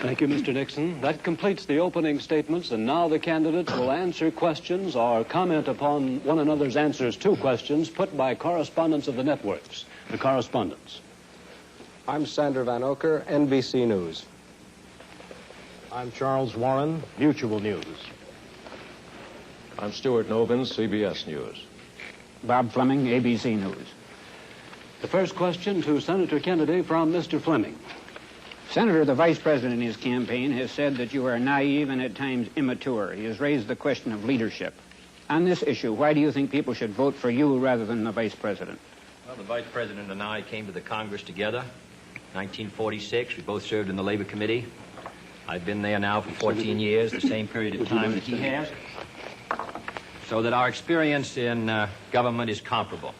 Thank you, Mr. Nixon. That completes the opening statements, and now the candidates will answer questions or comment upon one another's answers to questions put by correspondents of the networks. The correspondents. I'm Sander Van Oker, NBC News. I'm Charles Warren, Mutual News. I'm Stuart Novins, CBS News. Bob Fleming, ABC News. The first question to Senator Kennedy from Mr. Fleming. Senator, the vice president in his campaign has said that you are naive and at times immature. He has raised the question of leadership. On this issue, why do you think people should vote for you rather than the vice president? Well, the vice president and I came to the Congress together. 1946, we both served in the Labor Committee. I've been there now for 14 years, the same period of time that he has. So that our experience in government is comparable.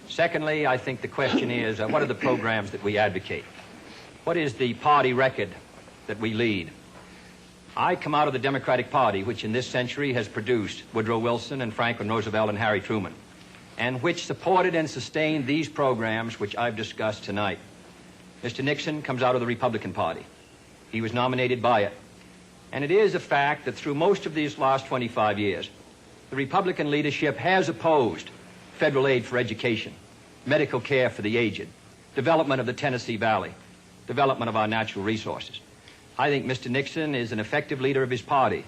Secondly, I think the question is, what are the programs that we advocate? What is the party record that we lead? I come out of the Democratic Party, which in this century has produced Woodrow Wilson and Franklin Roosevelt and Harry Truman, and which supported and sustained these programs which I've discussed tonight. Mr. Nixon comes out of the Republican Party. He was nominated by it. And it is a fact that through most of these last 25 years, the Republican leadership has opposed federal aid for education, medical care for the aged, development of the Tennessee Valley, development of our natural resources. I think Mr. Nixon is an effective leader of his party.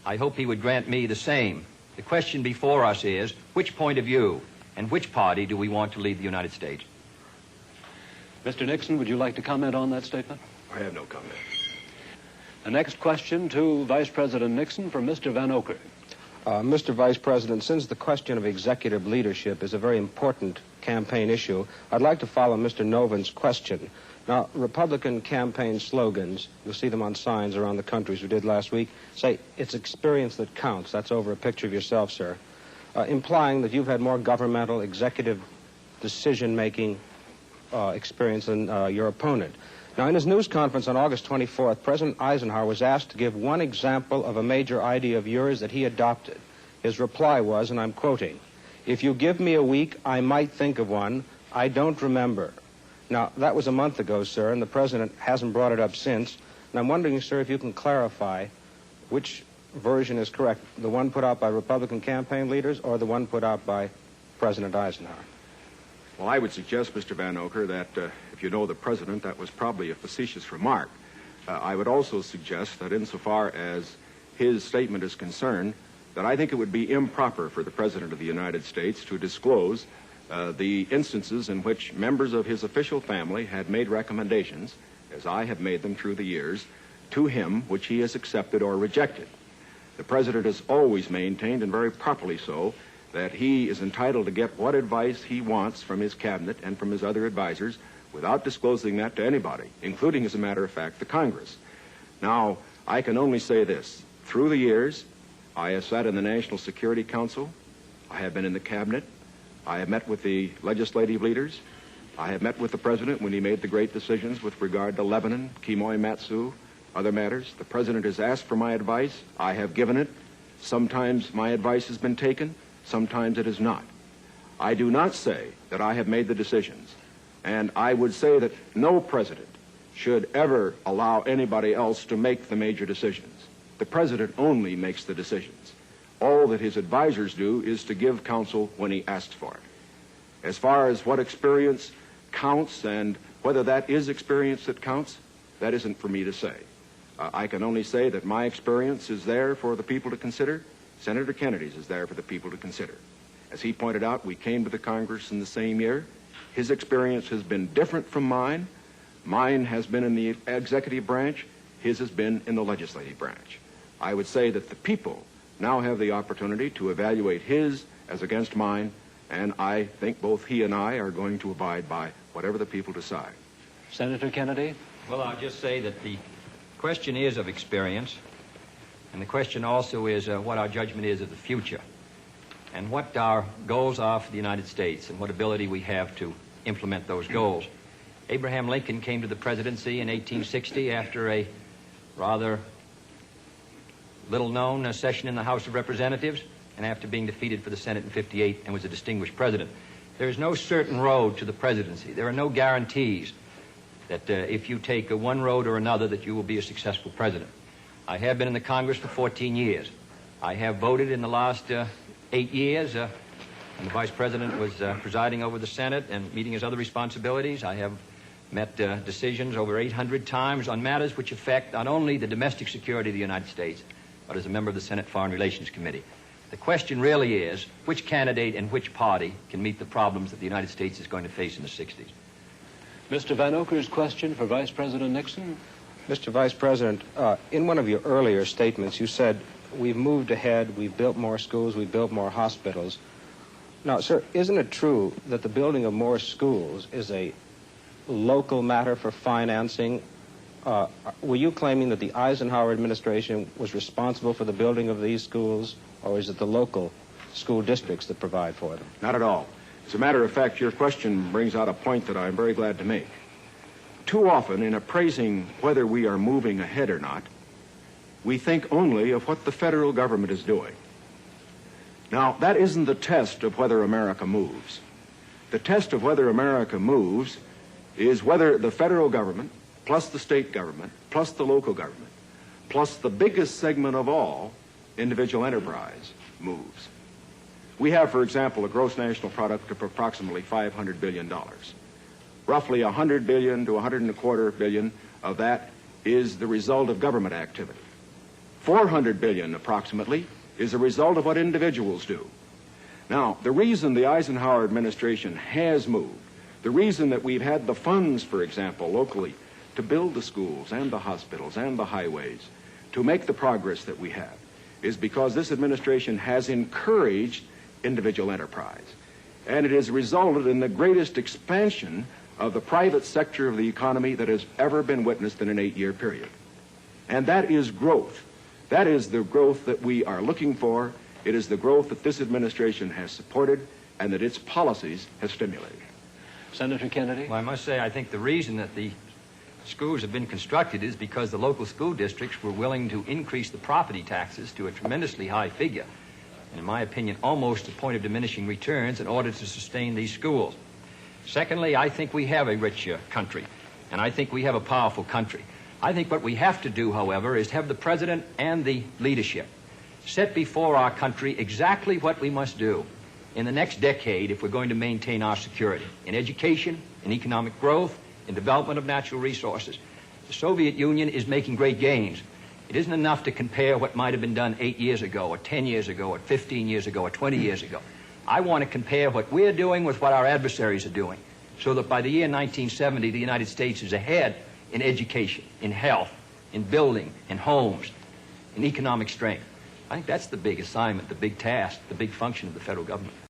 I hope he would grant me the same. The question before us is, which point of view and which party do we want to lead the United States? Mr. Nixon, would you like to comment on that statement? I have no comment. The next question to Vice President Nixon from Mr. Van Oker. Mr. Vice President, since the question of executive leadership is a very important campaign issue, I'd like to follow Mr. Novin's question. Now, Republican campaign slogans, you'll see them on signs around the country as we did last week, say, it's experience that counts. That's over a picture of yourself, sir, implying that you've had more governmental, executive decision-making experience than your opponent. Now, in his news conference on August 24th, President Eisenhower was asked to give one example of a major idea of yours that he adopted. His reply was, and I'm quoting, "If you give me a week, I might think of one. I don't remember." Now, that was a month ago, sir, and the President hasn't brought it up since. And I'm wondering, sir, if you can clarify which version is correct, the one put out by Republican campaign leaders or the one put out by President Eisenhower? Well, I would suggest, Mr. Van Oker, that if you know the President, that was probably a facetious remark. I would also suggest that insofar as his statement is concerned, that I think it would be improper for the President of the United States to disclose the instances in which members of his official family had made recommendations, as I have made them through the years, to him which he has accepted or rejected. The President has always maintained, and very properly so, that he is entitled to get what advice he wants from his cabinet and from his other advisors without disclosing that to anybody, including, as a matter of fact, the Congress. Now, I can only say this. Through the years, I have sat in the National Security Council. I have been in the cabinet. I have met with the legislative leaders. I have met with the President when he made the great decisions with regard to Lebanon, Kimoy Matsu, other matters. The President has asked for my advice. I have given it. Sometimes my advice has been taken. Sometimes it is not. I do not say that I have made the decisions, and I would say that no president should ever allow anybody else to make the major decisions. The President only makes the decisions. All that his advisors do is to give counsel when he asks for it. As far as what experience counts and whether that is experience that counts, that isn't for me to say. I can only say that my experience is there for the people to consider. Senator Kennedy's is there for the people to consider. As he pointed out, we came to the Congress in the same year. His experience has been different from mine. Mine has been in the executive branch. His has been in the legislative branch. I would say that the people now have the opportunity to evaluate his as against mine, and I think both he and I are going to abide by whatever the people decide. Senator Kennedy? Well, I'll just say that the question is of experience, and the question also is what our judgment is of the future, and what our goals are for the United States, and what ability we have to implement those goals. Abraham Lincoln came to the presidency in 1860 after a rather little-known session in the House of Representatives, and after being defeated for the Senate in 58 and was a distinguished president. There is no certain road to the presidency. There are no guarantees. that if you take one road or another, that you will be a successful president. I have been in the Congress for 14 years. I have voted in the last 8 years, and the Vice President was presiding over the Senate and meeting his other responsibilities. I have met decisions over 800 times on matters which affect not only the domestic security of the United States, but as a member of the Senate Foreign Relations Committee. The question really is, which candidate and which party can meet the problems that the United States is going to face in the 60s? Mr. Vanocur's question for Vice President Nixon. Mr. Vice President, in one of your earlier statements, you said, we've moved ahead, we've built more schools, we've built more hospitals. Now, sir, isn't it true that the building of more schools is a local matter for financing? Were you claiming that the Eisenhower administration was responsible for the building of these schools, or is it the local school districts that provide for them? Not at all. As a matter of fact, your question brings out a point that I'm very glad to make. Too often, in appraising whether we are moving ahead or not, we think only of what the federal government is doing. Now, that isn't the test of whether America moves. The test of whether America moves is whether the federal government, plus the state government, plus the local government, plus the biggest segment of all, individual enterprise, moves. We have, for example, a gross national product of approximately $500 billion. Roughly $100 billion to $125 billion of that is the result of government activity. $400 billion, approximately, is a result of what individuals do. Now, the reason the Eisenhower administration has moved, the reason that we've had the funds, for example, locally, to build the schools and the hospitals and the highways, to make the progress that we have, is because this administration has encouraged individual enterprise. And it has resulted in the greatest expansion of the private sector of the economy that has ever been witnessed in an 8-year period. And that is growth. That is the growth that we are looking for. It is the growth that this administration has supported and that its policies have stimulated. Senator Kennedy? Well, I must say, I think the reason that the schools have been constructed is because the local school districts were willing to increase the property taxes to a tremendously high figure, and in my opinion, almost to the point of diminishing returns in order to sustain these schools. Secondly, I think we have a rich country, and I think we have a powerful country. I think what we have to do, however, is have the president and the leadership set before our country exactly what we must do in the next decade if we're going to maintain our security in education, in economic growth, in development of natural resources. The Soviet Union is making great gains. It isn't enough to compare what might have been done 8 years ago, or 10 years ago, or 15 years ago, or 20 years ago. I want to compare what we're doing with what our adversaries are doing, so that by the year 1970, the United States is ahead in education, in health, in building, in homes, in economic strength. I think that's the big assignment, the big task, the big function of the federal government.